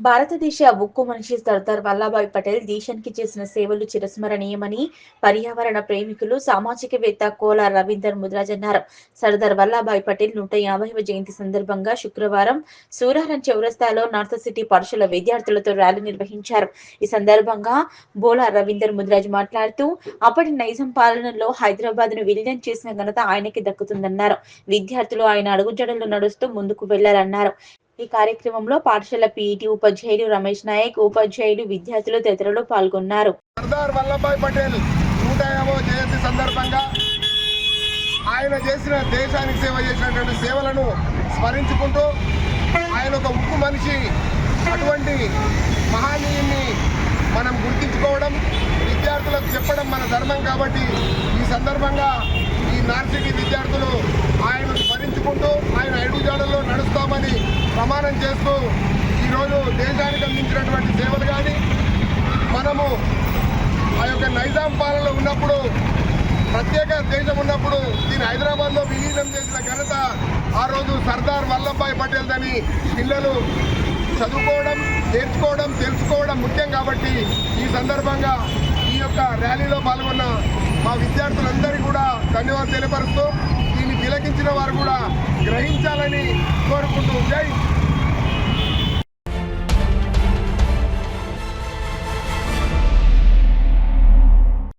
భారతదేశ ఉక్కు మనిషి సర్దార్ వల్లభాయ్ పటేల్ దేశానికి చేసిన సేవలు చిరస్మరణీయమని పర్యావరణ ప్రేమికులు, సామాజికవేత్త కోల రవీందర్ ముద్రాజ్ అన్నారు. సర్దార్ వల్లభాయ్ పటేల్ 150వ జయంతి సందర్భంగా శుక్రవారం సూరారం చౌరస్తాలో నార్త్ సిటీ పాఠశాల విద్యార్థులతో ర్యాలీ నిర్వహించారు. ఈ సందర్భంగా బోలా రవీందర్ ముద్రాజ్ మాట్లాడుతూ, అప్పటి నైజాం పాలనలో హైదరాబాద్ ను విలీనం చేసిన ఘనత ఆయనకి దక్కుతుందన్నారు. విద్యార్థులు ఆయన అడుగుజాడల్లో నడుస్తూ ముందుకు వెళ్లారన్నారు. ఈ కార్యక్రమంలో పాఠశాల పీఈటీ ఉపాధ్యాయులు రమేష్ నాయక్, ఉపాధ్యాయులు, విద్యార్థులు తదితరులు పాల్గొన్నారు. సర్దార్ వల్లభాయ్ పటేల్ 150వ జయంతి సందర్భంగా ఆయన చేసిన దేశానికి సేవ చేసినటువంటి సేవలను స్మరించుకుంటూ, ఆయన ఒక ఉక్కు మనిషి, అటువంటి మహనీయుని మనం గుర్తించుకోవడం, విద్యార్థులకు చెప్పడం మన ధర్మం. కాబట్టి ఈ సందర్భంగా ఈ నార్త్ సిటీ విద్యార్థులు ఆయనను స్మరించుకుంటూ ఆయన అడుగుజాడల్లో నడుస్తామని ప్రమాణం చేస్తూ ఈరోజు దేశానికి అందించినటువంటి సేవలు కానీ, మనము ఆ యొక్క నైజాం పాలనలో ఉన్నప్పుడు, ప్రత్యేక దేశం ఉన్నప్పుడు దీన్ని హైదరాబాద్లో విలీనం చేసిన ఘనత ఆ రోజు సర్దార్ వల్లభాయ్ పటేల్ అని పిల్లలు చదువుకోవడం, నేర్చుకోవడం, తెలుసుకోవడం ముఖ్యం. కాబట్టి ఈ సందర్భంగా ఈ యొక్క ర్యాలీలో పాల్గొన్న మా విద్యార్థులందరికీ కూడా ధన్యవాదాలు తెలియపరుస్తూ, దీన్ని తిలకించిన వారు కూడా గ్రహించాలని కోరుకుంటూ జై